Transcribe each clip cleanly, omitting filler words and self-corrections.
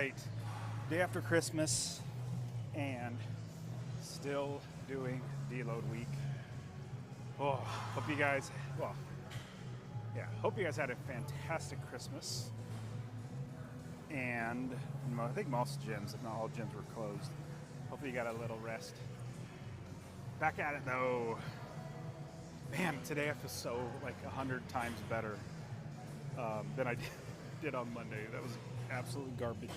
right, day after Christmas and still doing deload week. Oh, hope you guys, hope you guys had a fantastic Christmas. And I think most gyms, if not all gyms, were closed. Hopefully you got a little rest. Back at it though. Man, today I feel so like 100 times better than I did on Monday. That was absolutely garbage.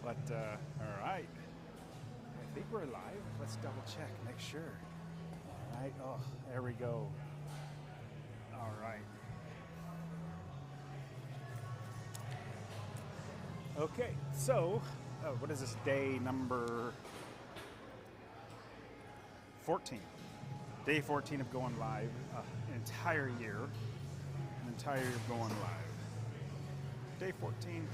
But all right, I think we're live. Let's double check, make sure. All right, oh, there we go. All right. Okay, so what is this, day number 14? Day 14 of going live, an entire year of going live. Day 14.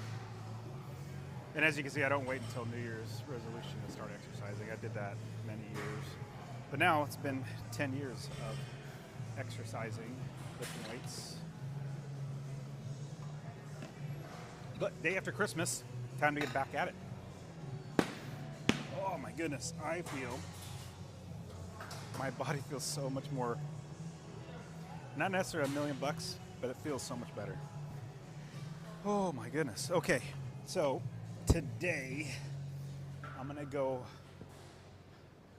And as you can see, I don't wait until New Year's resolution to start exercising. I did that many years. But now it's been 10 years of exercising, lifting weights. But day after Christmas, time to get back at it. Oh my goodness, I feel, my body feels so much more, not necessarily $1,000,000, but it feels so much better. Oh my goodness. Okay, so today I'm gonna go,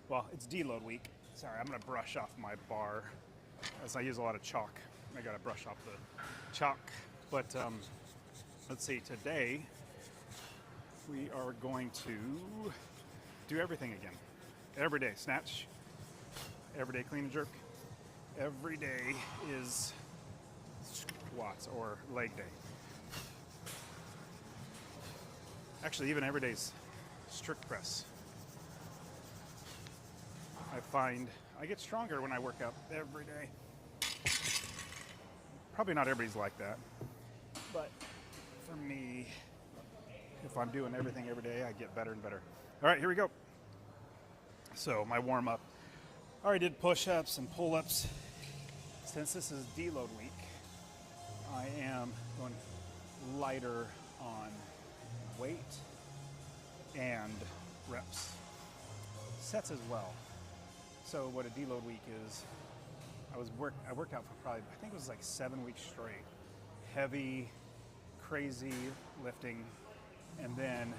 well, it's deload week. Sorry, I'm gonna brush off my bar as I use a lot of chalk. I gotta brush off the chalk, but let's see, today we are going to do everything again. Every day, snatch, every day clean and jerk. Every day is squats or leg day. Actually, even every day's strict press. I find I get stronger when I work out every day. Probably not everybody's like that, but for me, if I'm doing everything every day, I get better and better. All right, here we go. So my warm up. I already did push-ups and pull-ups. Since this is deload week, I am going lighter on weight and reps. Sets as well. So what a deload week is, I worked out for probably, I think it was like 7 weeks straight. Heavy, crazy lifting, and then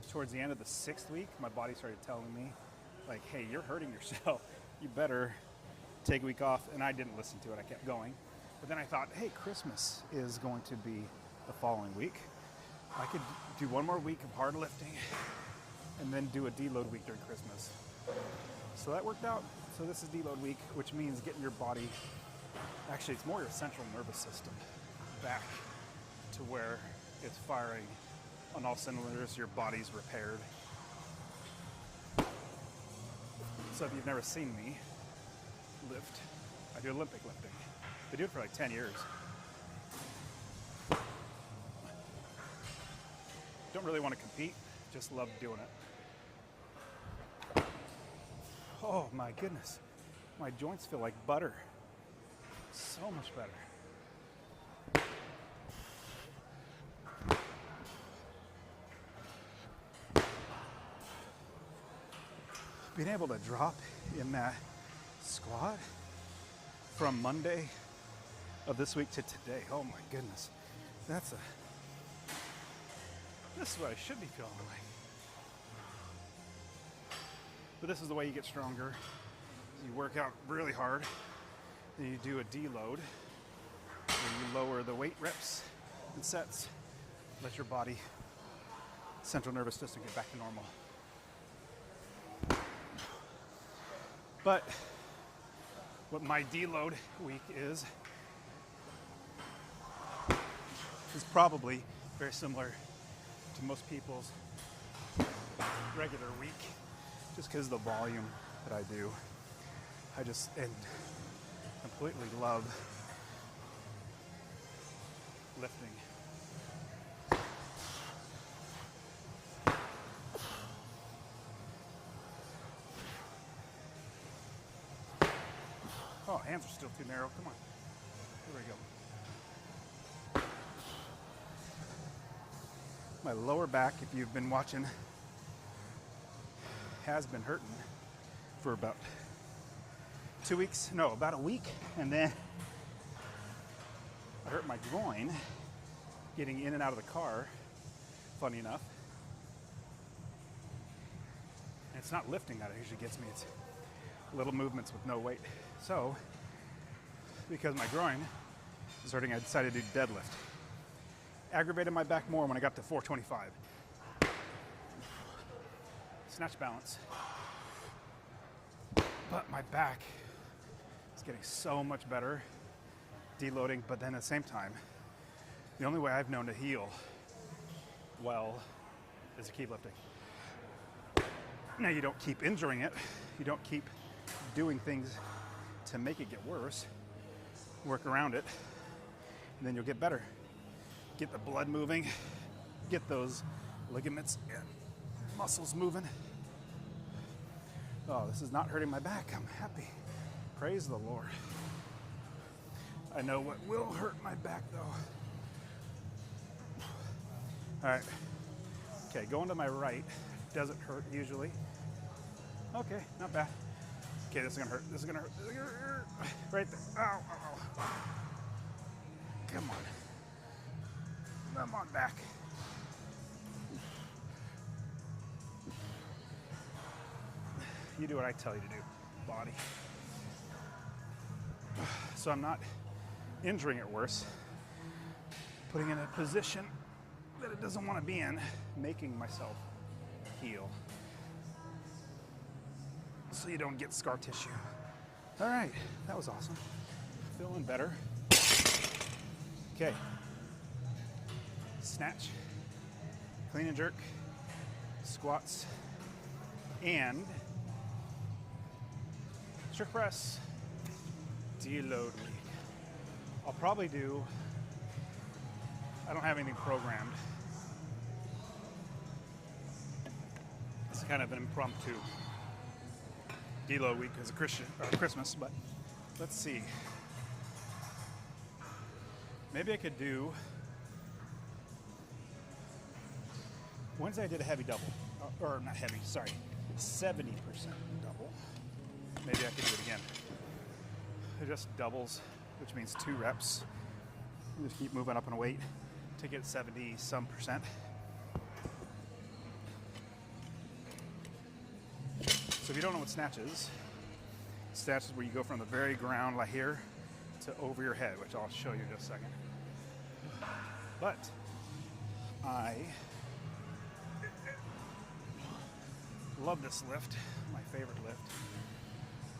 towards the end of the 6th week, my body started telling me, like, hey, you're hurting yourself. You better take a week off. And I didn't listen to it. I kept going. But then I thought, hey, Christmas is going to be the following week. I could do one more week of hard lifting and then do a deload week during Christmas. So that worked out. So this is deload week, which means getting your body, actually it's more your central nervous system, back to where it's firing on all cylinders, your body's repaired. So if you've never seen me lift, I do Olympic lifting. I do it for like 10 years. Don't really want to compete, just love doing it. Oh my goodness, my joints feel like butter. So much better. Being able to drop in that squat from Monday of this week to today, oh my goodness, this is what I should be feeling like. But this is the way you get stronger. You work out really hard, then you do a deload, where you lower the weight reps and sets, let your body, central nervous system get back to normal. But what my deload week is probably very similar to most people's regular week, just because of the volume that I do. I just completely love lifting. Oh, hands are still too narrow. Come on. Here we go. My lower back, if you've been watching, has been hurting for about 2 weeks, no, about a week. And then I hurt my groin getting in and out of the car, funny enough. And it's not lifting that usually gets me, it's little movements with no weight. So, because my groin is hurting, I decided to do deadlift. Aggravated my back more when I got to 425. Snatch balance. But my back is getting so much better deloading, but then at the same time, the only way I've known to heal well is to keep lifting. Now you don't keep injuring it, you don't keep doing things to make it get worse, work around it, and then you'll get better. Get the blood moving, get those ligaments and muscles moving. Oh, this is not hurting my back. I'm happy. Praise the Lord. I know what will hurt my back though. All right. Okay, going to my right doesn't hurt usually. Okay, not bad. Okay, this is gonna hurt. This is gonna hurt. This is gonna hurt. Right there. Ow, ow, ow. Come on. Come on back. You do what I tell you to do, body. So I'm not injuring it worse, putting it in a position that it doesn't want to be in, making myself heal so you don't get scar tissue. All right, that was awesome. Feeling better. Okay. Snatch, clean and jerk, squats, and strict press, deload week. I'll probably do, I don't have anything programmed. It's kind of an impromptu deload week as a Christmas, but let's see. Maybe I could do, Wednesday I did a heavy double, or not heavy, sorry, 70% double. Maybe I could do it again. They're just doubles, which means 2 reps. You just keep moving up in a weight to get 70-some%. So if you don't know what snatch is where you go from the very ground like here to over your head, which I'll show you in just a second. But I love this lift, my favorite lift.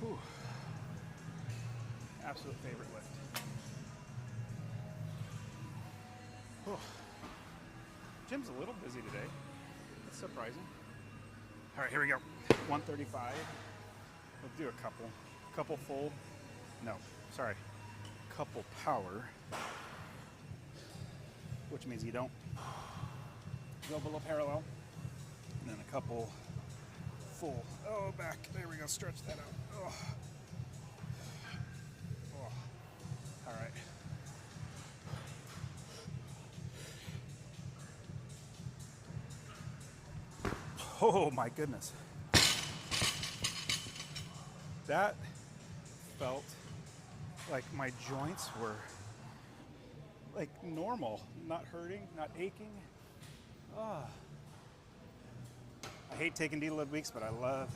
Whew. Absolute favorite lift. Whew. Gym's a little busy today. It's surprising. All right, here we go. 135. We'll do a couple full. No, sorry. Couple power, which means you don't go below parallel. And then a couple full. Oh, back. There we go. Stretch that out. Oh. Oh. All right. Oh my goodness. That felt like my joints were like normal, not hurting, not aching. Oh. I hate taking deload weeks, but I love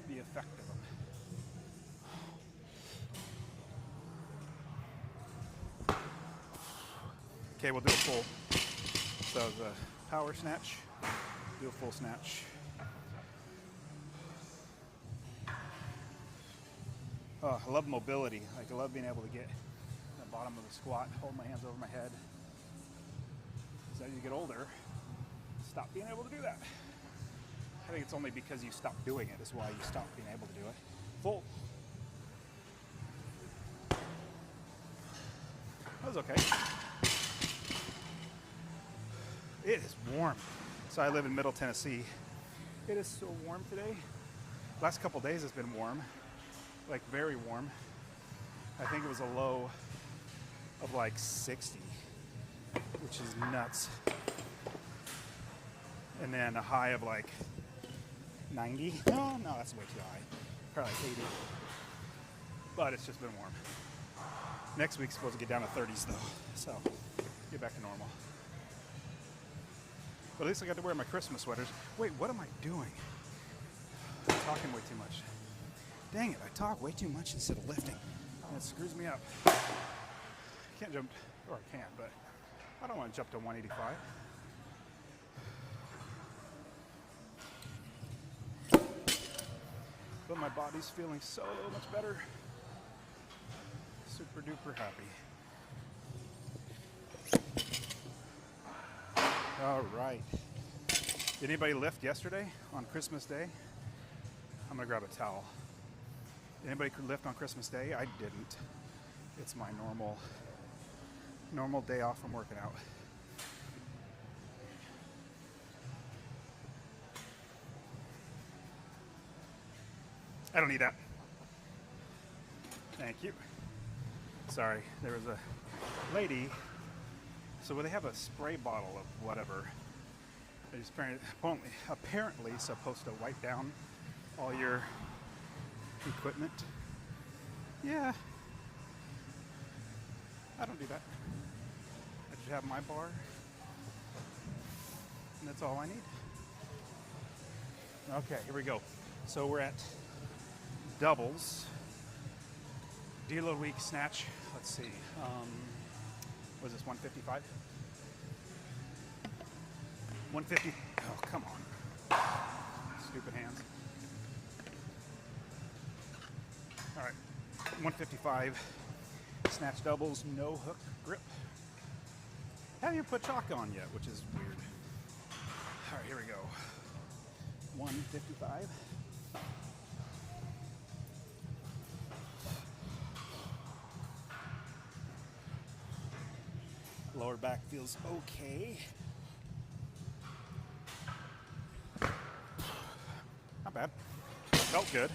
the effect of them. Okay, we'll do a full. So the power snatch, do a full snatch. Oh, I love mobility. Like I love being able to get in the bottom of the squat, hold my hands over my head. As you get older, stop being able to do that. I think it's only because you stop doing it is why you stop being able to do it. Full. That was okay. It is warm. So I live in Middle Tennessee. It is so warm today. Last couple days it's been warm, like very warm. I think it was a low of like 60, which is nuts. and then a high of like 90. No, that's way too high. Probably like 80. But it's just been warm. Next week's supposed to get down to 30s though, so get back to normal. But at least I got to wear my Christmas sweaters. Wait, what am I doing? I'm talking way too much. Dang it, I talk way too much instead of lifting. And it screws me up. I can't jump, or I can, but I don't want to jump to 185. But my body's feeling so much better. Super duper happy. All right. Did anybody lift yesterday on Christmas Day? I'm gonna grab a towel. Anybody could lift on Christmas Day? I didn't. It's my normal day off from working out. I don't need that. Thank you. Sorry, there was a lady. So where they have a spray bottle of whatever, they're just apparently supposed to wipe down all your equipment. Yeah, I don't do that. I just have my bar, and that's all I need. Okay, here we go. So we're at doubles. Deal of the week snatch. Let's see. Was this 155? 150. Oh, come on. Stupid hands. All right. 155. Snatch doubles, no hook grip. Haven't even put chalk on yet, which is weird. All right, here we go. 155. Lower back feels okay. Not bad. Felt good.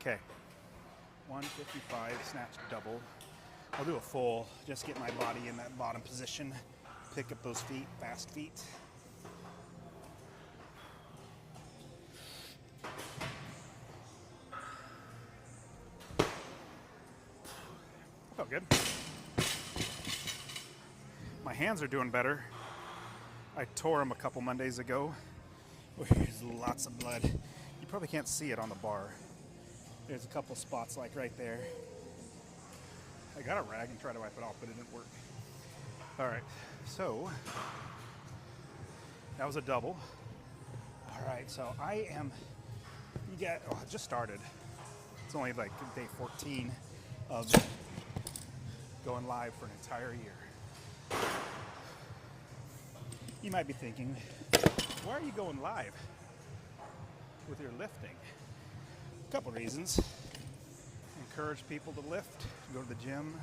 Okay. 155 snatch double. I'll do a full, just get my body in that bottom position. Pick up those feet, fast feet. Felt good. My hands are doing better. I tore them a couple Mondays ago. There's lots of blood. You probably can't see it on the bar. There's a couple spots like right there. I got a rag and tried to wipe it off, but it didn't work. All right, so that was a double. All right, so I just started. It's only like day 14 of going live for an entire year. You might be thinking, why are you going live with your lifting? A couple reasons. Encourage people to lift, go to the gym.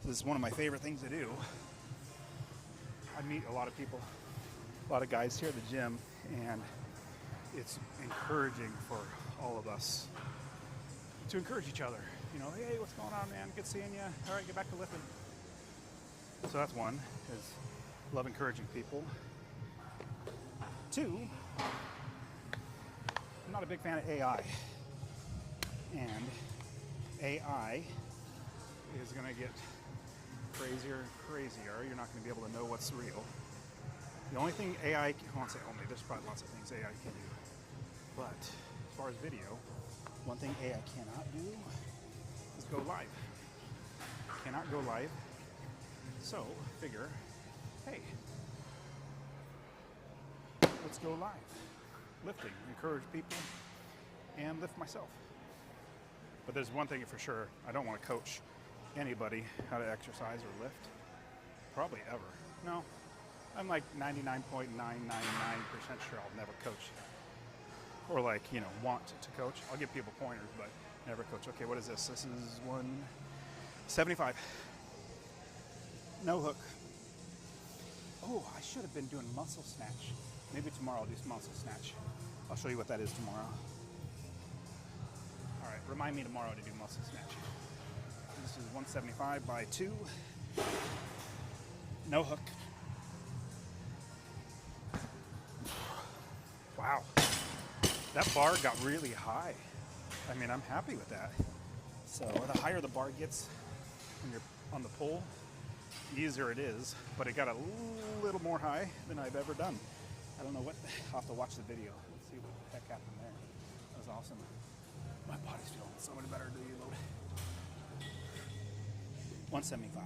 This is one of my favorite things to do. I meet a lot of people, a lot of guys here at the gym, and it's encouraging for all of us to encourage each other. You know, hey, what's going on, man? Good seeing you. All right, get back to lifting. So that's one, is love encouraging people. Two, I'm not a big fan of AI. And AI is going to get crazier and crazier. You're not going to be able to know what's real. The only thing AI, I won't say only, there's probably lots of things AI can do. But as far as video, one thing AI cannot do is go live. Cannot go live. So figure, hey, let's go live. Lifting, encourage people, and lift myself. But there's one thing for sure, I don't want to coach anybody how to exercise or lift. Probably ever. No, I'm like 99.999% sure I'll never coach. Or like, want to coach. I'll give people pointers, but never coach. Okay, what is this? This is 175. No hook. Oh, I should have been doing muscle snatch. Maybe tomorrow I'll do some muscle snatch. I'll show you what that is tomorrow. All right, remind me tomorrow to do muscle snatch. This is 175 by 2. No hook. Wow. That bar got really high. I mean, I'm happy with that. So the higher the bar gets when you're on the pole, the easier it is. But it got a little more high than I've ever done. I don't know what. I'll have to watch the video. Let's see what the heck happened there. That was awesome. My body's feeling so much better. Do you load? 175.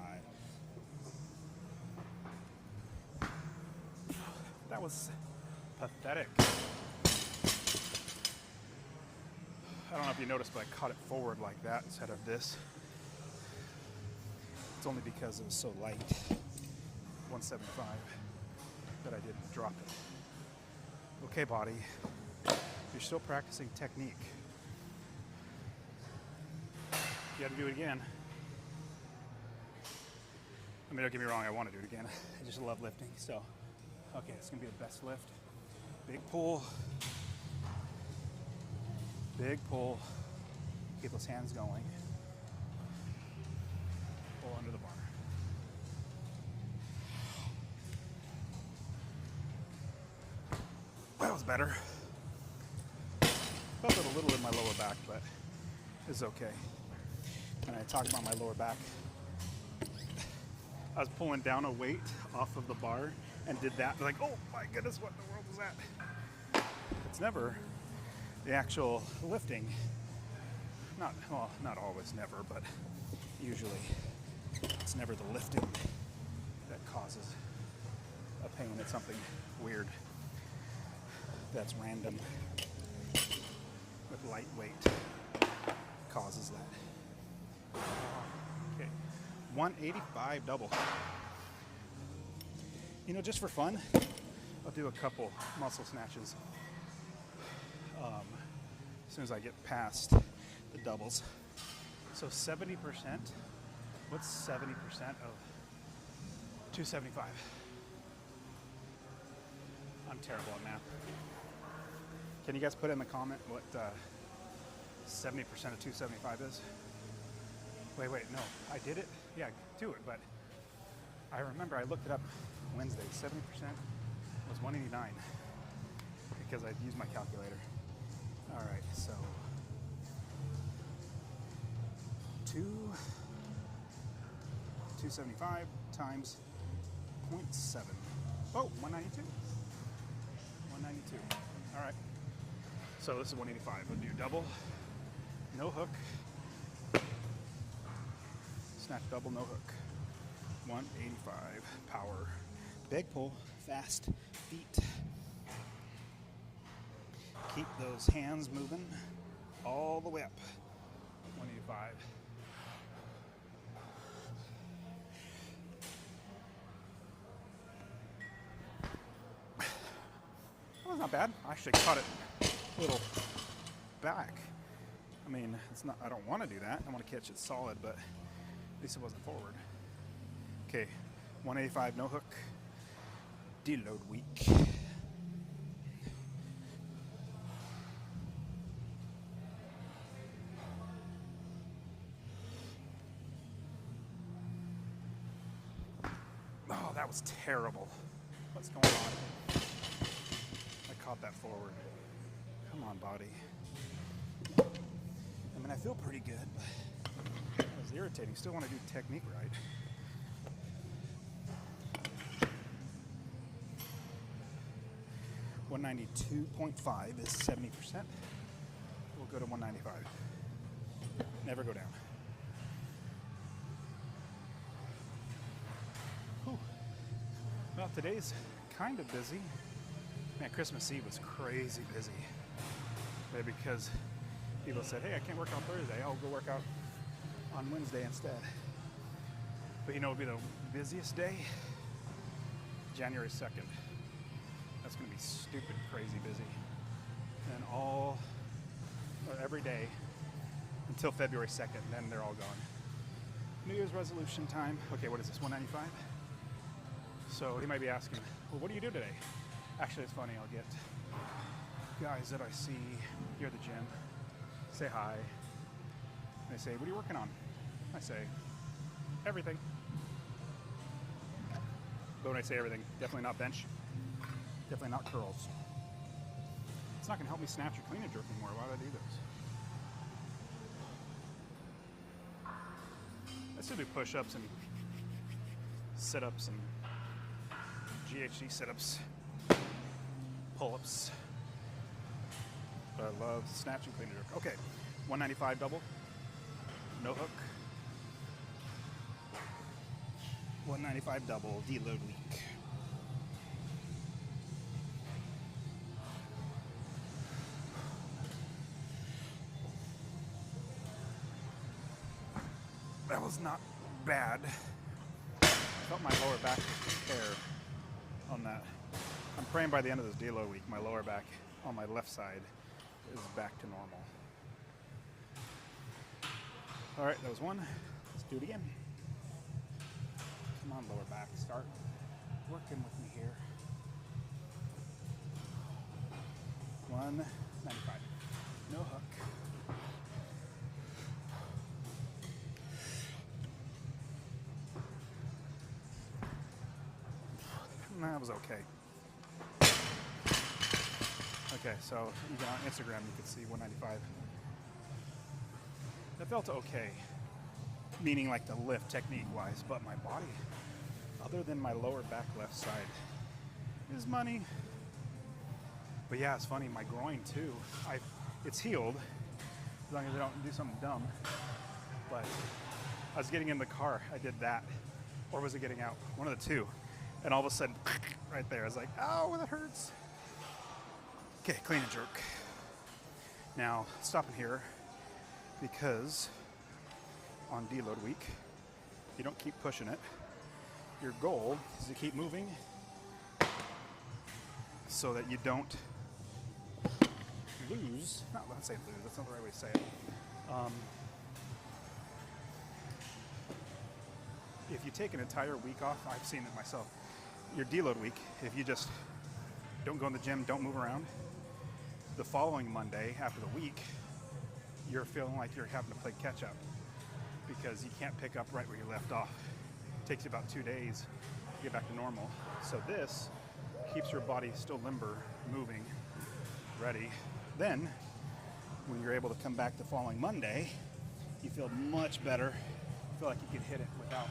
That was pathetic. I don't know if you noticed, but I caught it forward like that instead of this. It's only because it was so light, 175, that I didn't drop it. Okay, body, you're still practicing technique. You got to do it again. I mean, don't get me wrong, I want to do it again. I just love lifting, so. Okay, it's gonna be the best lift. Big pull. Big pull. Keep those hands going. Pull under the bar. That was better. Felt it a little in my lower back, but it's okay. And I talked about my lower back. I was pulling down a weight off of the bar and did that. Like, oh my goodness, what in the world was that? It's never the actual lifting. Not always, never, but usually it's never the lifting that causes a pain. It's something weird that's random with light weight causes that. Okay, 185 double. You know, just for fun, I'll do a couple muscle snatches as soon as I get past the doubles. So 70%, what's 70% of 275? I'm terrible at math. Can you guys put in the comment what 70% of 275 is? Wait, no, I did it? Yeah, do it, but I remember I looked it up Wednesday. 70% was 189 because I'd used my calculator. All right, so 275 times 0.7. Oh, 192. 192. All right. So this is 185. We'll do double, no hook, snatch double, no hook. 185 power. Big pull, fast feet. Keep those hands moving all the way up. 185. That was not bad. I actually caught it a little back. I mean, it's not. I don't want to do that. I want to catch it solid, but at least it wasn't forward. Okay, 185 no hook. Deload weak. Oh, that was terrible. What's going on? I caught that forward. Come on, body. I mean, I feel pretty good, but it was irritating. Still want to do technique right. $192.5 is 70%. We'll go to 195. Never go down. Whew. Well, today's kind of busy. Man, Christmas Eve was crazy busy. Maybe because people said, hey, I can't work on Thursday. I'll go work out on Wednesday instead. But you know what would be the busiest day? January 2nd. That's going to be stupid, crazy busy. And every day until February 2nd, then they're all gone. New Year's resolution time. Okay, what is this, 195? So you might be asking, well, what do you do today? Actually, it's funny, I'll get guys that I see here at the gym, say hi. They say, what are you working on? I say, everything. But when I say everything, definitely not bench. Definitely not curls. not going to help me snatch or clean and jerk anymore. Why would I do this? I still do push-ups and sit-ups and GHD sit-ups, pull-ups. But I love snatch and clean and jerk. Okay, 195 double, no hook. 195 double, deload week. That was not bad. I felt my lower back tear on that. I'm praying by the end of this deload week, my lower back on my left side is back to normal. All right, that was one. Let's do it again. Come on, lower back, start working with me here. 195, no hook. That was okay. Okay, so even on Instagram you can see 195. That felt okay, meaning like the lift technique wise, but my body, other than my lower back left side, is money. But yeah, it's funny, my groin too, it's healed, as long as I don't do something dumb. But I was getting in the car, I did that, or was it getting out? One of the two. And all of a sudden, right there, I was like, oh, that hurts. Okay, clean and jerk. Now, stopping here, because on deload week, you don't keep pushing it. Your goal is to keep moving so that you don't lose, let's say lose, that's not the right way to say it. If you take an entire week off, I've seen it myself, your deload week, if you just don't go in the gym, don't move around, the following Monday after the week, you're feeling like you're having to play catch up because you can't pick up right where you left off. It takes you about 2 days to get back to normal. So this keeps your body still limber, moving, ready. Then, when you're able to come back the following Monday, you feel much better. You feel like you can hit it without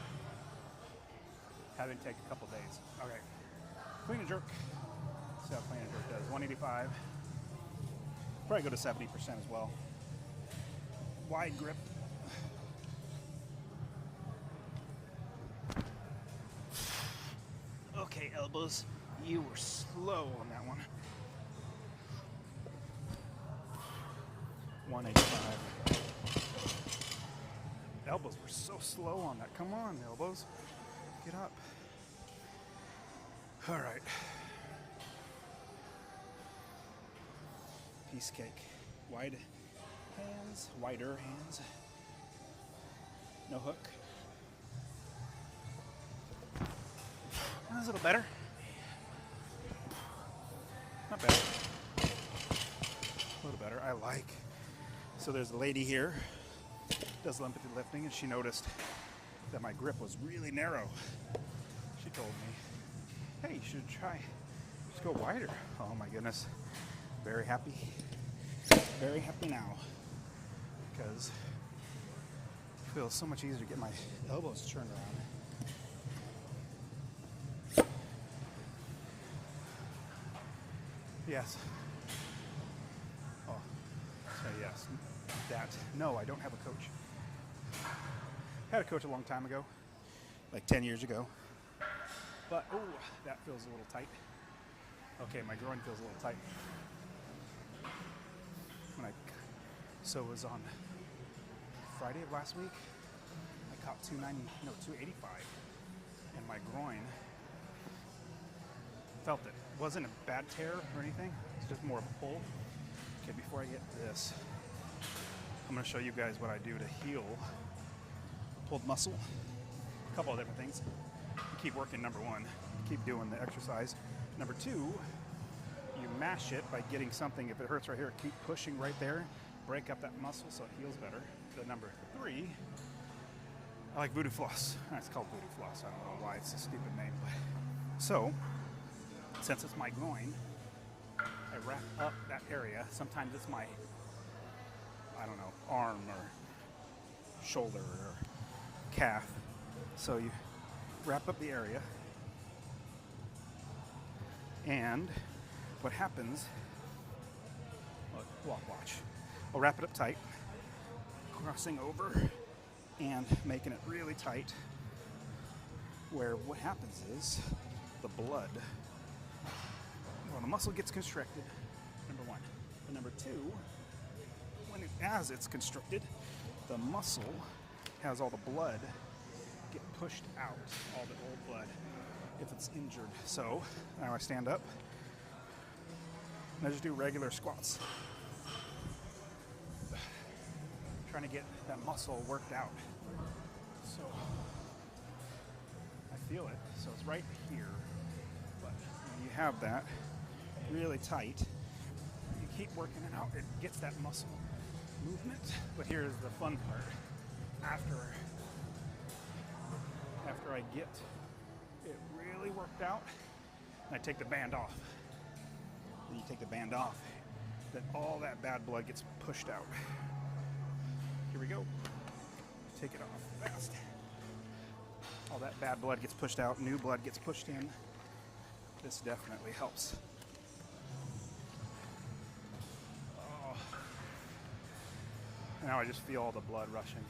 having to take a couple days. Okay, clean and jerk. See how clean and jerk does. 185. Probably go to 70% as well. Wide grip. Okay, elbows, you were slow on that one. 185. Elbows were so slow on that. Come on, elbows. Get up. All right. Piece cake. Wide hands, wider hands. No hook. That's a little better. Not bad. A little better. I like. So there's a lady here, does Olympic lifting, and she noticed that my grip was really narrow. She told me, hey, you should try, just go wider. Oh my goodness. Very happy. Very happy now. Because it feels so much easier to get my elbows turned around. Yes. Oh, so yes. That. No, I don't have a coach. Had a coach a long time ago, like 10 years ago. But, oh, that feels a little tight. Okay, my groin feels a little tight. So it was on Friday of last week. I caught 285, and my groin felt it. It wasn't a bad tear or anything. It's just more of a pull. Okay, before I get to this, I'm going to show you guys what I do to heal pulled muscle. A couple of different things. Keep working, number one. Keep doing the exercise. Number two, you mash it by getting something. If it hurts right here, keep pushing right there. Break up that muscle so it heals better. The number three, I like Voodoo Floss. It's called Voodoo Floss. I don't know why it's a stupid name. But so, since it's my groin, I wrap up that area. Sometimes it's my, I don't know, arm or shoulder or calf. So you wrap up the area, and what happens, watch. I'll wrap it up tight, crossing over and making it really tight, where what happens is the blood, well, the muscle gets constricted, number one. But number two, as it's constricted, the muscle has all the blood get pushed out, all the old blood, if it's injured. So now I stand up and I just do regular squats, trying to get that muscle worked out. So I feel it, so it's right here, but when you have that really tight, you keep working it out, it gets that muscle movement. But here's the fun part. After I get it really worked out, I take the band off. Then you take the band off, then all that bad blood gets pushed out. Here we go. Take it off fast. All that bad blood gets pushed out, new blood gets pushed in. This definitely helps. Oh. Now I just feel all the blood rushing.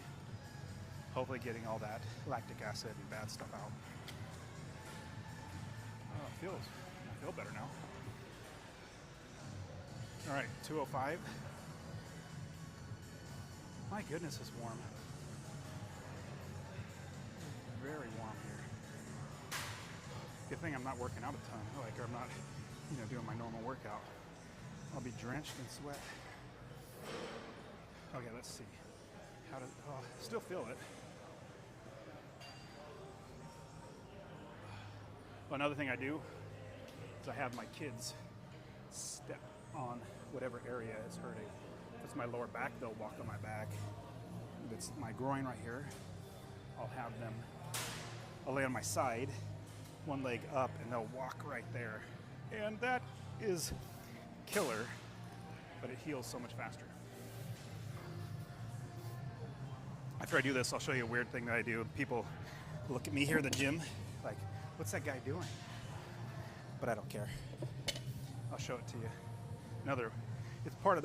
Hopefully getting all that lactic acid and bad stuff out. Oh, I feel better now. All right, 205. My goodness, it's warm. Very warm here. Good thing I'm not working out a ton. Like, I'm not, doing my normal workout. I'll be drenched in sweat. Okay, let's see. Still feel it. Well, another thing I do is I have my kids step on whatever area is hurting. If it's my lower back, they'll walk on my back. If it's my groin right here, I'll lay on my side, one leg up, and they'll walk right there. And that is killer, but it heals so much faster. After I do this, I'll show you a weird thing that I do. People look at me here at the gym, like, what's that guy doing? But I don't care. I'll show it to you.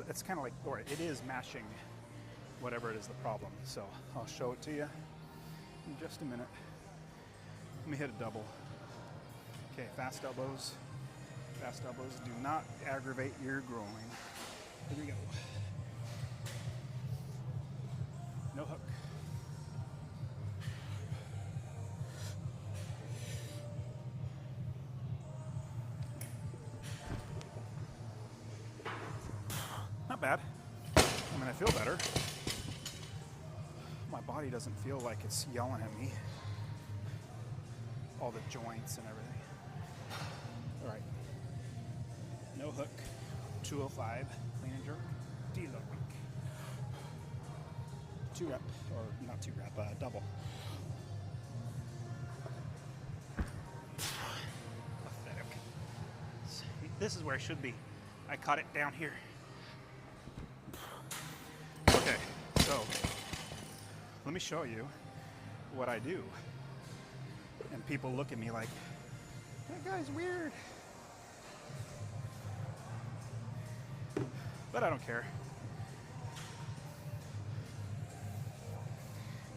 It's kind of like, or it is mashing whatever it is the problem. So I'll show it to you in just a minute. Let me hit a double. Okay, fast elbows. Fast elbows do not aggravate your groin. Here we go. No hook. Not bad. I mean, I feel better. My body doesn't feel like it's yelling at me. All the joints and everything. All right. No hook. 205. Clean and jerk. D-low week. 2 rep, or not 2 rep, double. Pathetic. This is where I should be. I caught it down here. Okay, so let me show you what I do. And people look at me like, that guy's weird. But I don't care.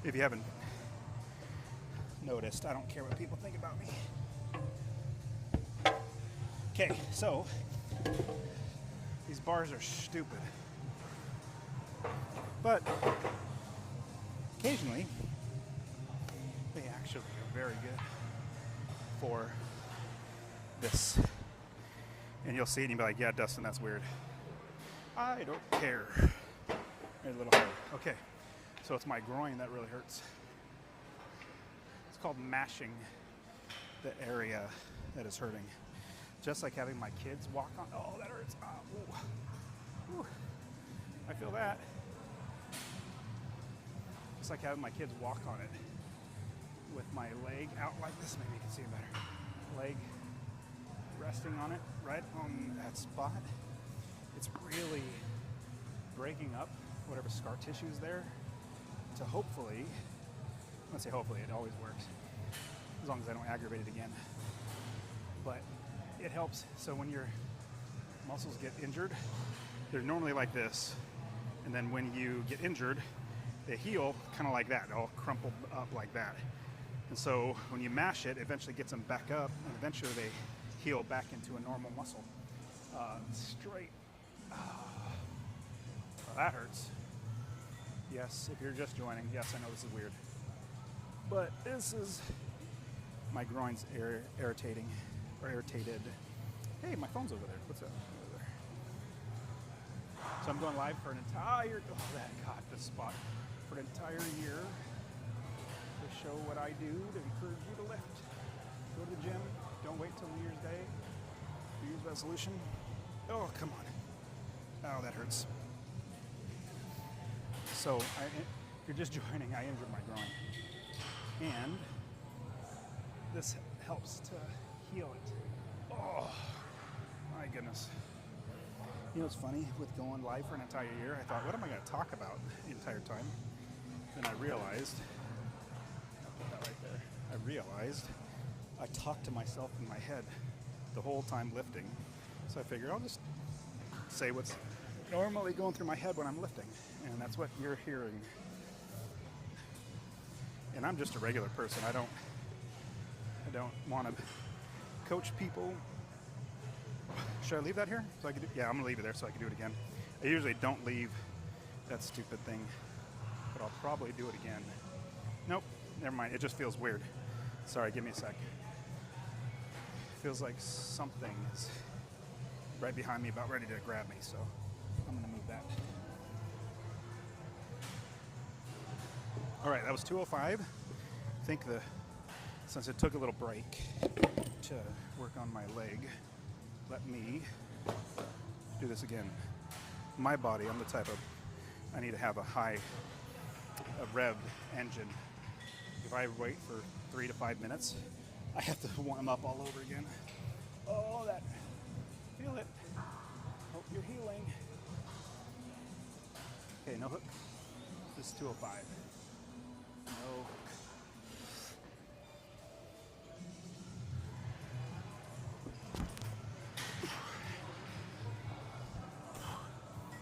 If you haven't noticed, I don't care what people think about me. Okay, so these bars are stupid. But occasionally, they actually are very good for this. And you'll see it and you'll be like, yeah, Dustin, that's weird. I don't care. A little hard. Okay, so it's my groin that really hurts. It's called mashing the area that is hurting. Just like having my kids walk on. Oh, that hurts. Ooh. Ooh. I feel that. It's like having my kids walk on it with my leg out like this. Maybe you can see it better. Leg resting on it, right on that spot. it's really breaking up whatever scar tissue is there to hopefully, let's say hopefully, it always works, as long as I don't aggravate it again. But it helps, so when your muscles get injured, they're normally like this, and then when you get injured, they heal kind of like that, all crumpled up like that. And so when you mash it, it eventually gets them back up, and eventually they heal back into a normal muscle. Straight. Well, that hurts. Yes, if you're just joining, yes, I know this is weird. But this is, my groin's irritating, or irritated. Hey, my phone's over there. What's up? Over there. So I'm going live for an entire, oh, that got this spot, for an entire year to show what I do to encourage you to lift. Go to the gym. Don't wait till New Year's Day. New Year's resolution. Oh, come on. Oh, that hurts. So, if you're just joining, I injured my groin. And this helps to heal it. Oh, my goodness. You know what's funny? With going live for an entire year, I thought, what am I going to talk about the entire time? Then I realized, I'll put that right there. I realized I talked to myself in my head the whole time lifting. So I figured I'll just say what's normally going through my head when I'm lifting. And that's what you're hearing. And I'm just a regular person. I don't want to coach people. Should I leave that here? So I could yeah, I'm gonna leave it there so I can do it again. I usually don't leave that stupid thing, but I'll probably do it again. Nope, never mind. It just feels weird. Sorry, give me a sec. Feels like something is right behind me, about ready to grab me, so I'm gonna move that. All right, that was 205. I think since it took a little break to work on my leg, let me do this again. My body, I'm the type of, I need to have a revved engine. If I wait for 3 to 5 minutes, I have to warm up all over again. Oh, that, feel it. Hope you're healing. Okay, no hook. This is 205. No hook.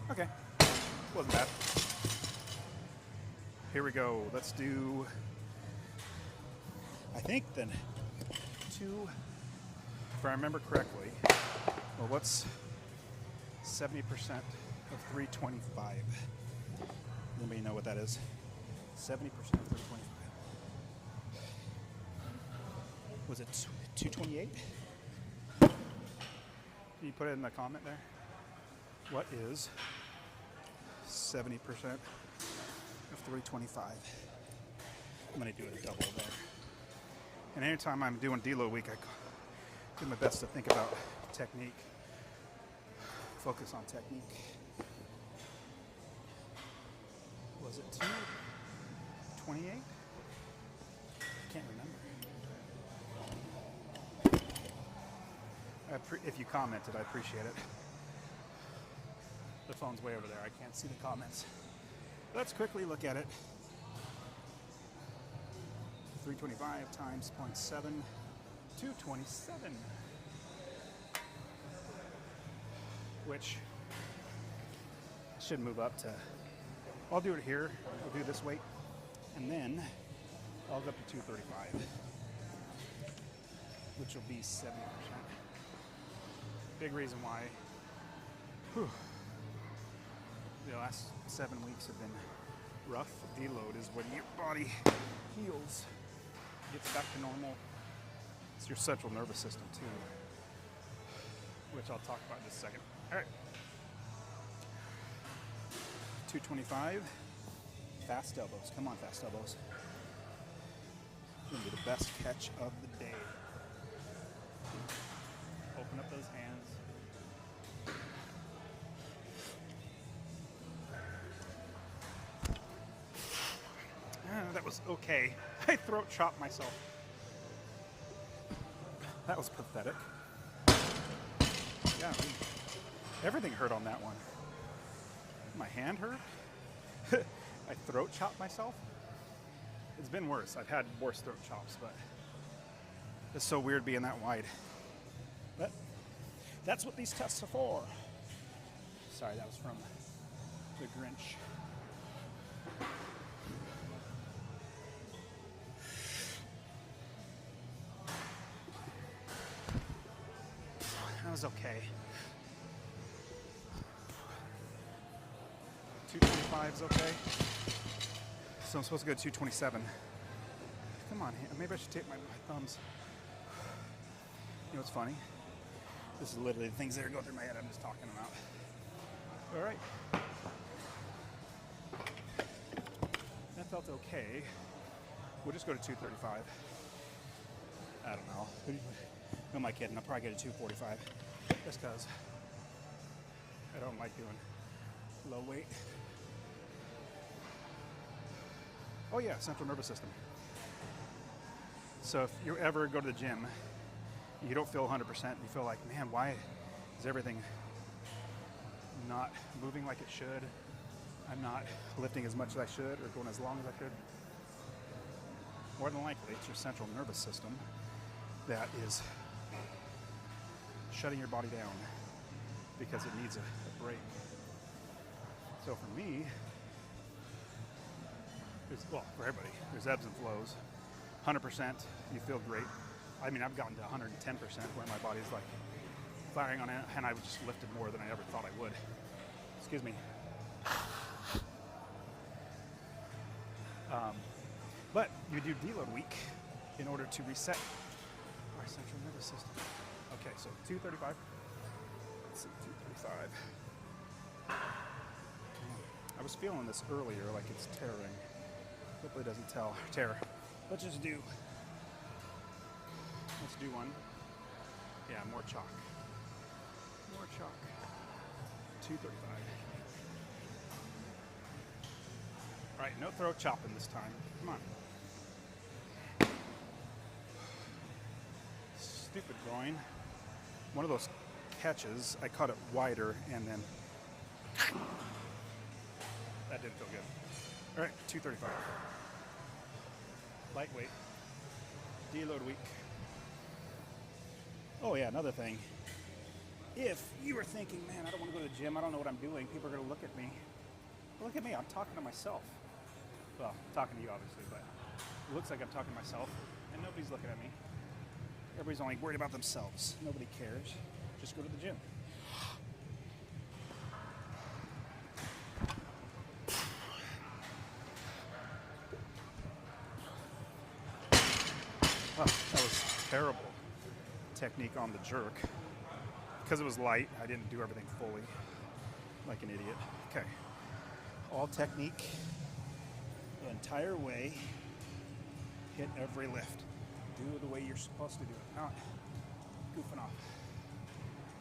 Okay, wasn't bad. Here we go. Let's do, I think then 2, if I remember correctly, well, what's 70% of 325? Anybody know what that is? 70% of 325. Was it 228? Can you put it in the comment there? What is 70% of 325? I'm going to do a double there. And anytime I'm doing deload week, I do my best to think about technique, focus on technique. Was it 228? I can't remember. If you commented, I appreciate it. The phone's way over there. I can't see the comments. Let's quickly look at it. 325 times 0.7, 227. Which should move up to, I'll do it here. I'll do this weight. And then I'll go up to 235, which will be 70%. Big reason why the last 7 weeks have been rough. Deload is when your body heals, gets back to normal. It's your central nervous system too, which I'll talk about in just a second. All right. 225. Fast elbows. Come on, fast elbows. Gonna be the best catch of the day. Open up those hands. That was okay. I throat chopped myself. That was pathetic. Yeah. Everything hurt on that one. My hand hurt. I throat chopped myself. It's been worse. I've had worse throat chops, but it's so weird being that wide. But that's what these tests are for. Sorry, that was from the Grinch. That was okay. 225 is okay. So I'm supposed to go to 227. Come on, maybe I should take my thumbs. You know what's funny? This is literally the things that are going through my head I'm just talking about. All right. That felt okay. We'll just go to 235. I don't know. Who am I kidding? I'll probably get a 245. Just because I don't like doing low weight. Oh yeah, central nervous system. So if you ever go to the gym, you don't feel 100%, you feel like, man, why is everything not moving like it should? I'm not lifting as much as I should or going as long as I should. More than likely, it's your central nervous system that is shutting your body down because it needs a break. So for me, well, for everybody, there's ebbs and flows. 100%, you feel great. I mean, I've gotten to 110% where my body's like firing on it, and I've just lifted more than I ever thought I would. Excuse me. But you do deload week in order to reset our central nervous system. Okay, so 235. Let's see, 235. I was feeling this earlier, like it's tearing. Hopefully it doesn't tear. Let's just do one. Yeah, more chalk. More chalk. 235. All right, no throat chopping this time. Come on. Stupid groin. One of those catches, I caught it wider and then that didn't feel good. All right, 235. Lightweight. Deload week. Oh yeah, another thing. If you were thinking, man, I don't want to go to the gym, I don't know what I'm doing, people are going to look at me. Well, look at me, I'm talking to myself. Well, I'm talking to you obviously, but it looks like I'm talking to myself, and nobody's looking at me. Everybody's only worried about themselves. Nobody cares. Just go to the gym. Oh, that was terrible technique on the jerk. Because it was light, I didn't do everything fully, like an idiot. Okay, all technique, the entire way, hit every lift. Do it the way you're supposed to do it, not goofing off.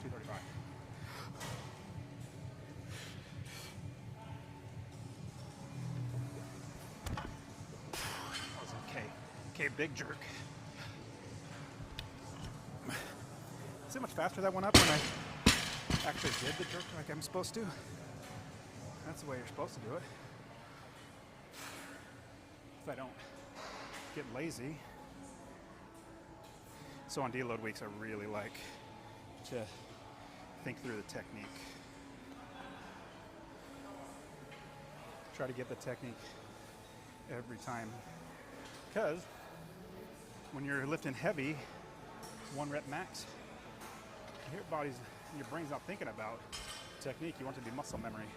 235. That was okay. Okay, big jerk. See how much faster that went up when I actually did the jerk like I'm supposed to? That's the way you're supposed to do it. If I don't get lazy. So on deload weeks, I really like to think through the technique. Try to get the technique every time. Because when you're lifting heavy, 1 rep max, your brain's not thinking about technique. You want it to be muscle memory.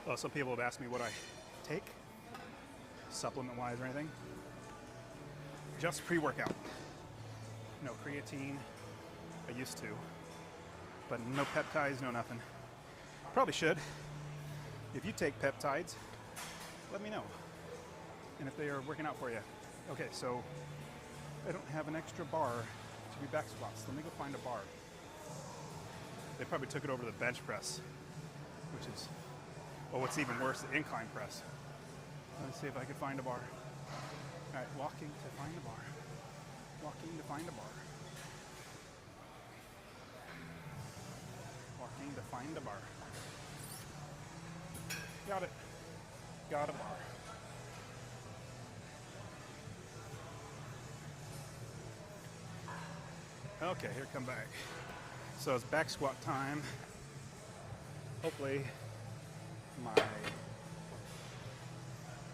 Well, some people have asked me what I take, supplement-wise or anything. Just pre-workout. No creatine. I used to, but no peptides, no nothing. Probably should. If you take peptides, let me know. And if they are working out for you. Okay, so I don't have an extra bar to do back squats. Let me go find a bar. They probably took it over to the bench press, which is, well, what's even worse, the incline press. Let's see if I can find a bar. All right, walking to find a bar. Walking to find a bar. walking to find a bar. Got it. Got a bar. Okay, here, come back. So it's back squat time. Hopefully my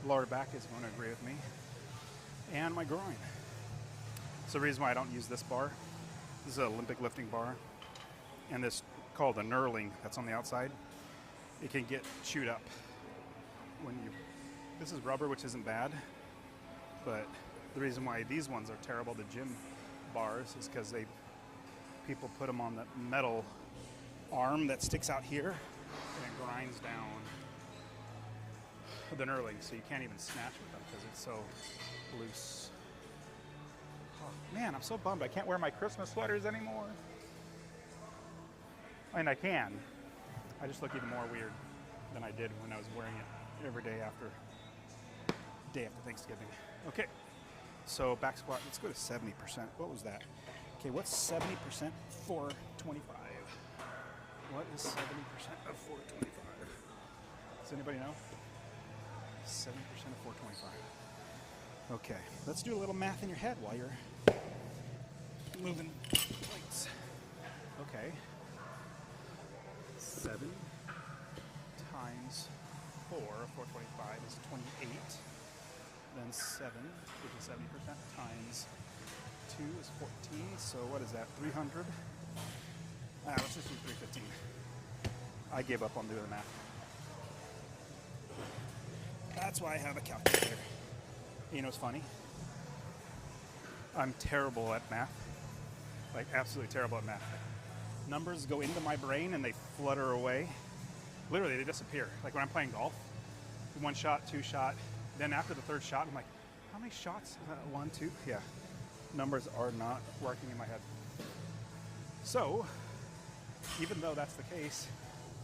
lower back is going to agree with me. And my groin. So the reason why I don't use this bar, this is an Olympic lifting bar, and this called a knurling that's on the outside, it can get chewed up when you, this is rubber, which isn't bad, but the reason why these ones are terrible, the gym bars, is because people put them on the metal arm that sticks out here, and it grinds down the knurling, so you can't even snatch with them because it's so loose. Oh, man, I'm so bummed I can't wear my Christmas sweaters anymore. I mean, I can. I just look even more weird than I did when I was wearing it every day after Thanksgiving. Okay, so back squat, let's go to 70%. What was that? Okay, what's 70% 425? What is 70% of 425? Does anybody know? 70% of 425. Okay, let's do a little math in your head while you're moving plates. Okay, 7 times 4 of 425 is 28. Then 7, which is 70%, times 2 is 14. So what is that, 300? Let's just do 315. I gave up on doing the math. That's why I have a calculator. You know what's funny? I'm terrible at math. Like, absolutely terrible at math. Numbers go into my brain and they flutter away. Literally, they disappear. Like when I'm playing golf, 1 shot, 2 shot. Then after the 3rd shot, I'm like, how many shots? 1, 2? Yeah. Numbers are not working in my head. So, even though that's the case,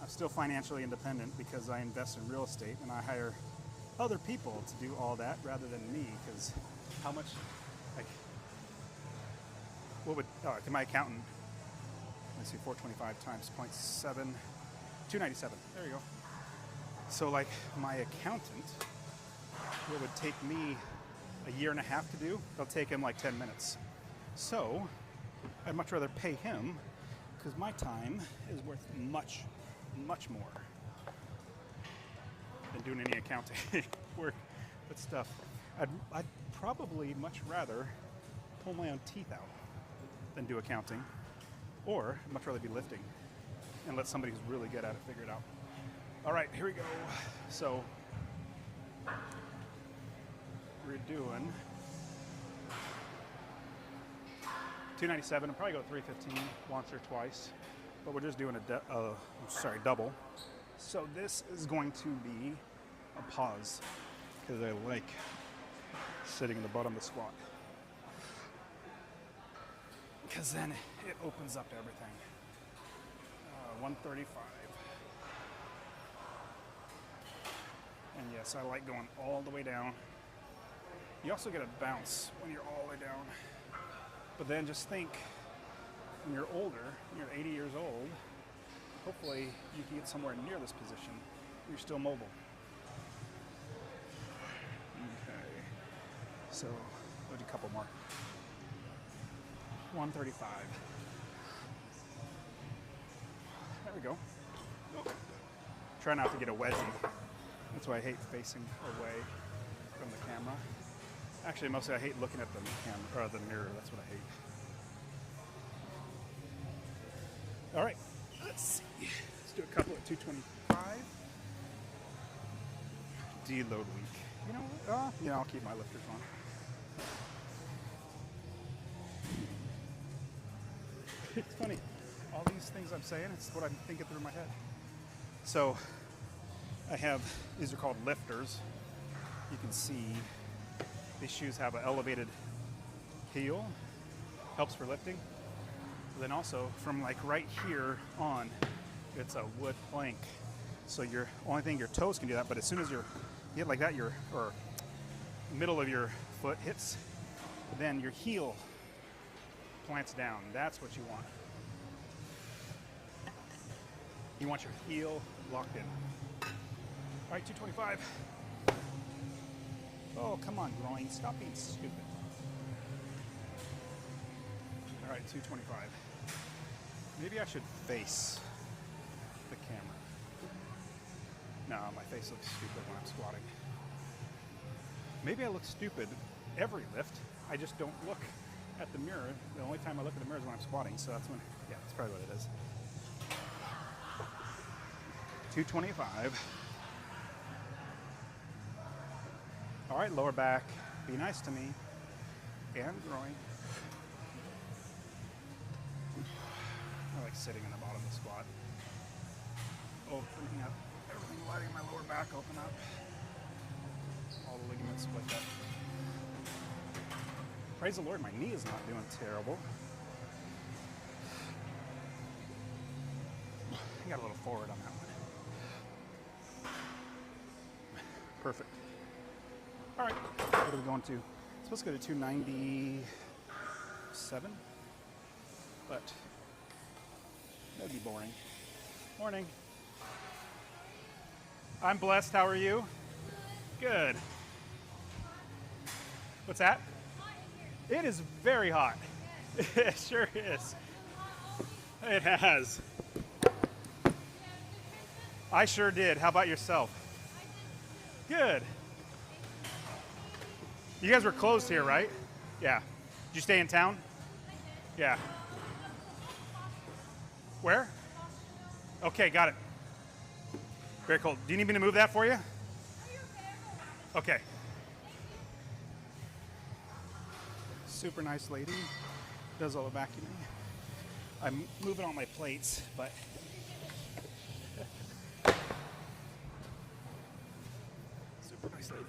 I'm still financially independent because I invest in real estate and I hire other people to do all that rather than me, because how much, like, what would, my accountant, let's see, 425 times 0.7, 297, there you go. So like my accountant, what would take me a year and a half to do, it'll take him like 10 minutes. So I'd much rather pay him because my time is worth much, much more than doing any accounting work with stuff. I'd probably much rather pull my own teeth out than do accounting, or I'd much rather be lifting and let somebody who's really good at it figure it out. All right, here we go. So we're doing 297. I'll probably go 315 once or twice, but we're just doing a double. So this is going to be a pause because I like sitting in the bottom of the squat, because then it opens up everything. 135. And yes, I like going all the way down. You also get a bounce when you're all the way down. But then just think, when you're older, you're 80 years old, hopefully you can get somewhere near this position. You're still mobile. Okay. So, we'll do a couple more. 135. There we go. Oh. Try not to get a wedgie. That's why I hate facing away from the camera. Actually, mostly I hate looking at the camera or the mirror. That's what I hate. All right, let's see. Let's do a couple at 225. Deload week. You know what? I'll keep my lifters on. It's funny. All these things I'm saying, it's what I'm thinking through my head. So I have, these are called lifters. You can see these shoes have an elevated heel, helps for lifting. But then also from like right here on, it's a wood plank. So your only thing, your toes can do that, but as soon as you hit like that, or middle of your foot hits, then your heel plants down. That's what you want. You want your heel locked in. All right, 225. Oh, come on, groin. Stop being stupid. All right, 225. Maybe I should face the camera. No, my face looks stupid when I'm squatting. Maybe I look stupid every lift. I just don't look at the mirror. The only time I look at the mirror is when I'm squatting, so that's when, yeah, that's probably what it is. 225. All right, lower back, be nice to me. And groin. I like sitting in the bottom of the squat. Opening up, everything, letting my lower back open up. All the ligaments split up. Praise the Lord, my knee is not doing terrible. I got a little forward on that one. Perfect. All right, what are we going to? It's supposed to go to 297, but that'd be boring. Morning. I'm blessed. How are you? Good. What's that? It is very hot. It sure is. It has. I sure did. How about yourself? Good. You guys were closed here, right? Yeah. Did you stay in town? Yeah. Where? Okay, got it. Very cool. Do you need me to move that for you? Okay. Super nice lady. Does all the vacuuming. I'm moving all my plates, but super nice lady.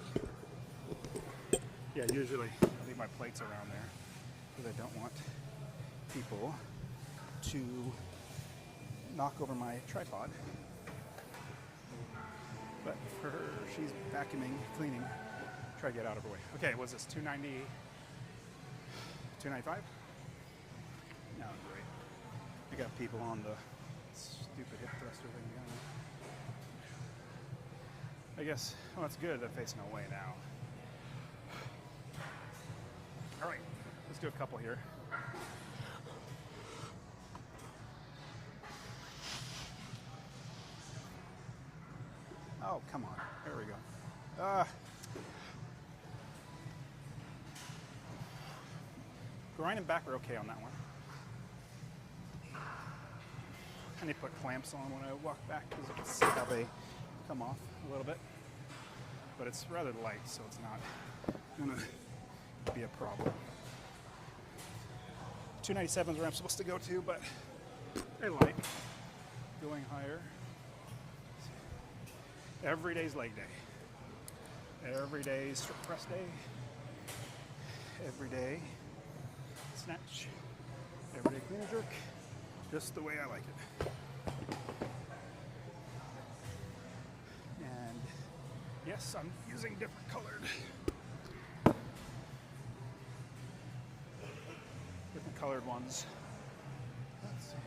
Yeah, usually I leave my plates around there because I don't want people to knock over my tripod. But for her, she's vacuuming, cleaning. Try to get out of her way. Okay, what's this? 290, 295? No, great. I got people on the stupid hip thruster thing going. I guess, well, that's good. They're facing away now. All right, let's do a couple here. Oh, come on. There we go. Groin and back are okay on that one. I need to put clamps on when I walk back because you can see how they come off a little bit. But it's rather light, so it's not going to be a problem. 297 is where I'm supposed to go to, but they're light. Going higher. Every day's leg day. Every day strict press day. Every day snatch. Every day clean and jerk. Just the way I like it. And yes, I'm using different colored. Different colored ones. Let's see. I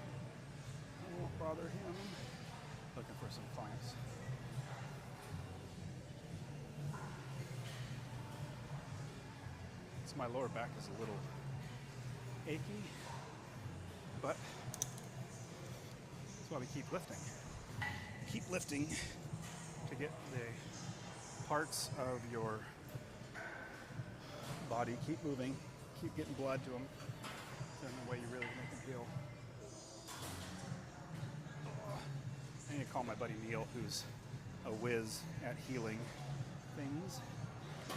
won't bother him. Looking for some clamps. So my lower back is a little achy, but that's why we keep lifting. Keep lifting to get the parts of your body, keep moving, keep getting blood to them. Then the way you really make them feel. I need to call my buddy Neil, who's a whiz at healing things.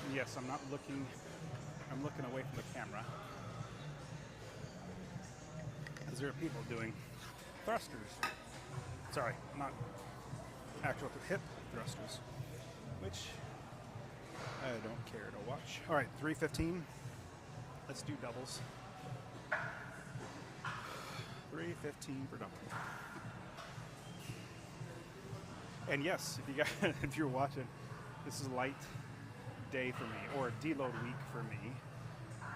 And yes, I'm looking away from the camera. Because there are people doing thrusters. Sorry, not actual hip thrusters, which I don't care to watch. All right, 315. Let's do doubles. 315 for double. And yes, if you guys, if you're watching, this is a light day for me, or a deload week for me.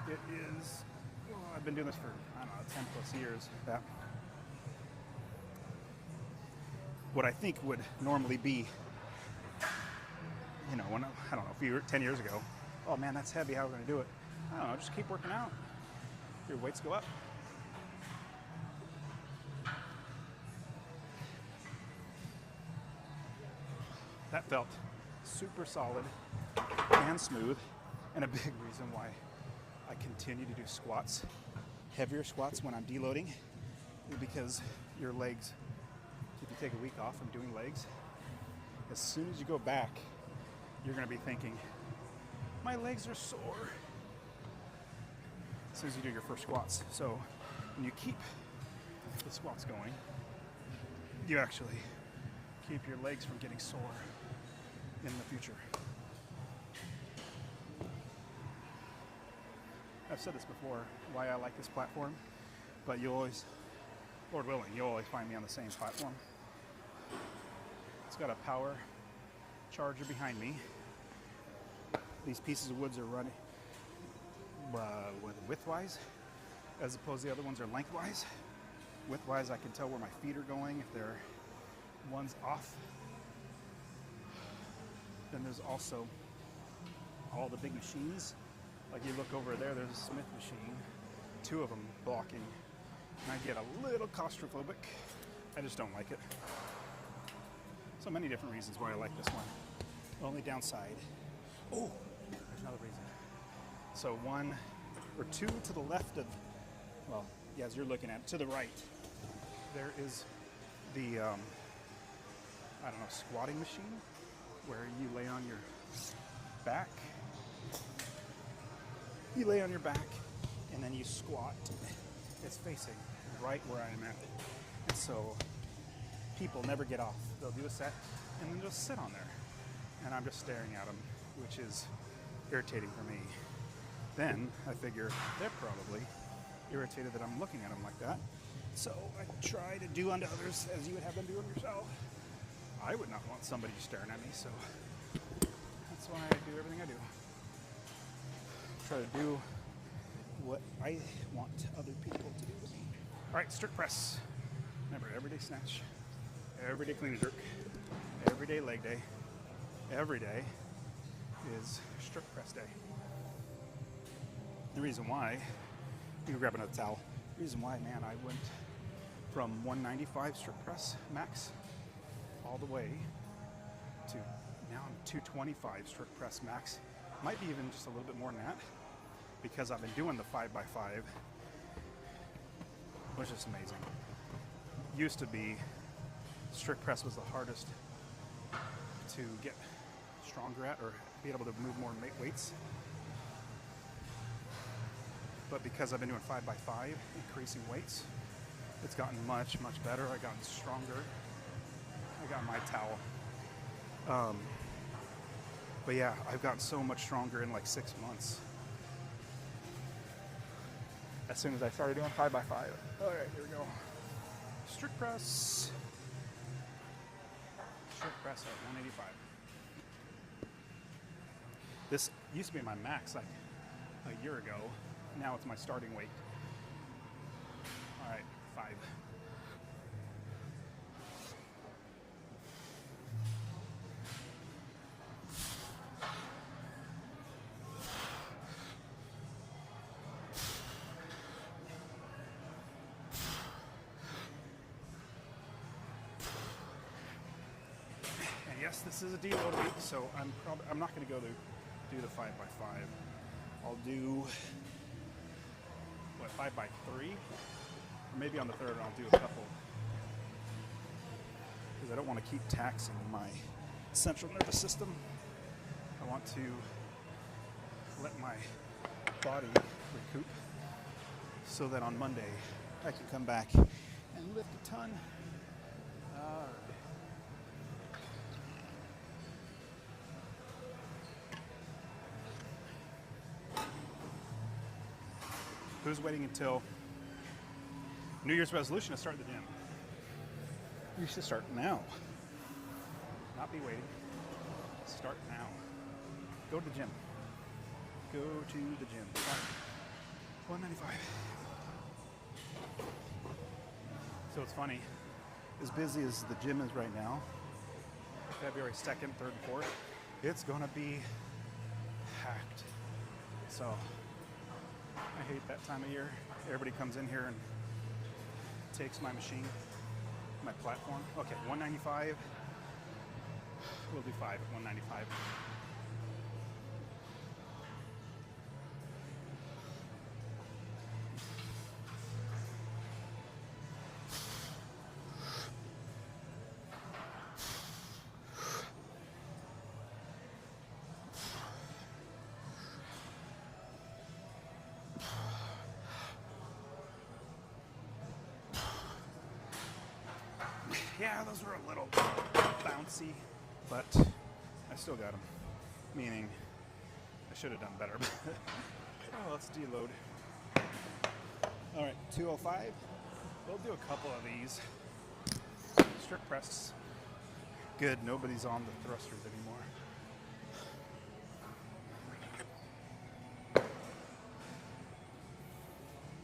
It is, well, I've been doing this for, I don't know, 10 plus years. That. what I think would normally be, you know, when I don't know, if you were 10 years ago, oh man, that's heavy, how are we going to do it? I don't know, just keep working out. Your weights go up. That felt super solid and smooth, and a big reason why I continue to do squats, heavier squats when I'm deloading, is because your legs, if you take a week off from doing legs, as soon as you go back, you're going to be thinking, my legs are sore, as soon as you do your first squats. So when you keep the squats going, you actually keep your legs from getting sore in the future. I've said this before, why I like this platform, but you always, Lord willing, you'll always find me on the same platform. It's got a power charger behind me. These pieces of woods are running widthwise, as opposed to the other ones are lengthwise. Widthwise, I can tell where my feet are going if they're one's off. Then there's also all the big machines. Like you look over there, there's a Smith machine, 2 of them blocking, and I get a little claustrophobic. I just don't like it. So many different reasons why I like this one. Only downside, oh, there's another reason. So 1 or 2 to the left of, well, yeah, as you're looking at, to the right, there is the, I don't know, squatting machine, where you lay on your back. You lay on your back and then you squat. It's facing right where I am at. And so people never get off. They'll do a set and then just sit on there. And I'm just staring at them, which is irritating for me. Then I figure they're probably irritated that I'm looking at them like that. So I try to do unto others as you would have them do unto yourself. I would not want somebody staring at me, so that's why I do everything I do. Try to do what I want other people to do to me. All right, strict press. Remember, everyday snatch, everyday clean and jerk, everyday leg day. Every day is strict press day. The reason why, you can grab another towel. The reason why, man, I went from 195 strict press max all the way to now I'm 225 strict press max. Might be even just a little bit more than that, because I've been doing the 5x5, which is amazing. Used to be strict press was the hardest to get stronger at, or be able to move more weights. But because I've been doing 5x5, increasing weights, it's gotten much, much better. I've gotten stronger. I got my towel. But yeah, I've gotten so much stronger in like 6 months. As soon as I started doing 5x5. All right, here we go. Strict press. Strict press at 185. This used to be my max like a year ago. Now it's my starting weight. All right, 5. And yes, this is a deload week, so I'm not going to go to do the 5x5. I'll do 5x3, or maybe on the third I'll do a couple, because I don't want to keep taxing my central nervous system. I want to let my body recoup so that on Monday I can come back and lift a ton. Who's waiting until New Year's resolution to start the gym? You should start now. Not be waiting. Start now. Go to the gym. Go to the gym. 195. So it's funny. as busy as the gym is right now, February 2nd, 3rd, 4th, it's gonna be packed. So I hate that time of year. Everybody comes in here and takes my machine, my platform. Okay, 195. We'll do 5 at 195. Yeah, those were a little bouncy, but I still got them. Meaning, I should have done better. Oh, let's deload. All right, 205. We'll do a couple of these. Strict press. Good, nobody's on the thrusters anymore.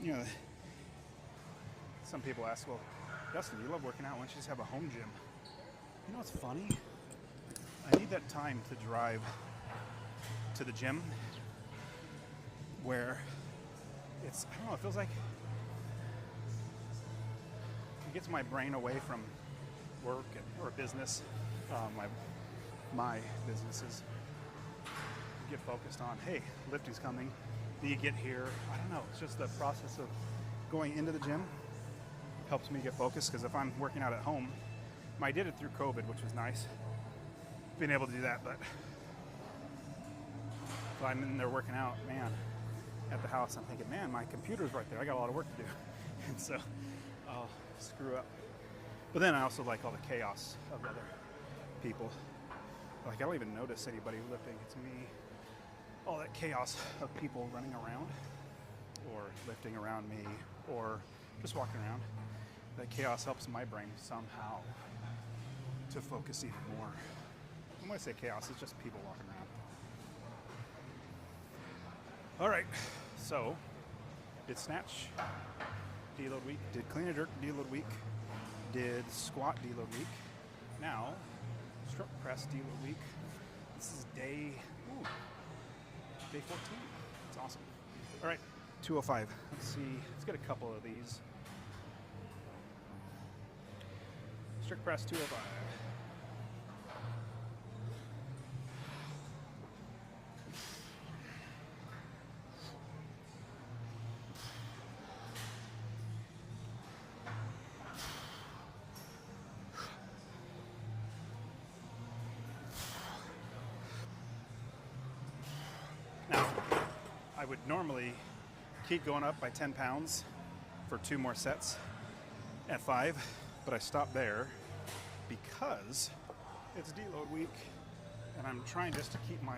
You know, some people ask, well, Dustin, you love working out. Why don't you just have a home gym? You know what's funny? I need that time to drive to the gym where it's, I don't know, it feels like it gets my brain away from work or business, my businesses. Get focused on, hey, lifting's coming. Do you get here? I don't know. It's just the process of going into the gym helps me get focused, because if I'm working out at home, I did it through COVID, which was nice, being able to do that, but if I'm in there working out, man, at the house, I'm thinking, man, my computer's right there. I got a lot of work to do. And so I'll screw up. But then I also like all the chaos of other people. Like, I don't even notice anybody lifting. It's me. All that chaos of people running around or lifting around me or just walking around. That chaos helps my brain somehow to focus even more. When I say chaos, it's just people walking around. All right, so did snatch deload week, did clean and jerk deload week, did squat deload week. Now, strip press deload week. This is day 14. It's awesome. All right, 205. Let's see. Let's get a couple of these. Strict press 205. Now, I would normally keep going up by 10 pounds for 2 more sets at 5, but I stopped there because it's deload week and I'm trying just to keep my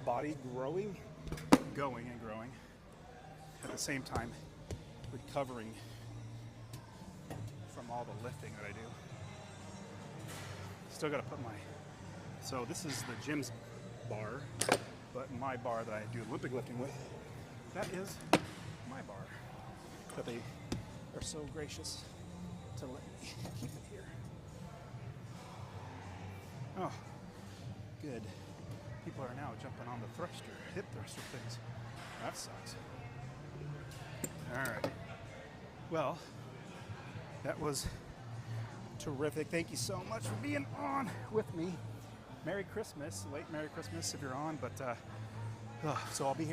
body going and growing at the same time recovering from all the lifting that I do. Still got to put my, so this is the gym's bar, but my bar that I do Olympic lifting with, that is my bar that they are so gracious to let me keep it here. Oh, good. People are now jumping on the hip thruster things. That sucks. All right. Well, that was terrific. Thank you so much for being on with me. Merry Christmas, late Merry Christmas if you're on, but so I'll be here.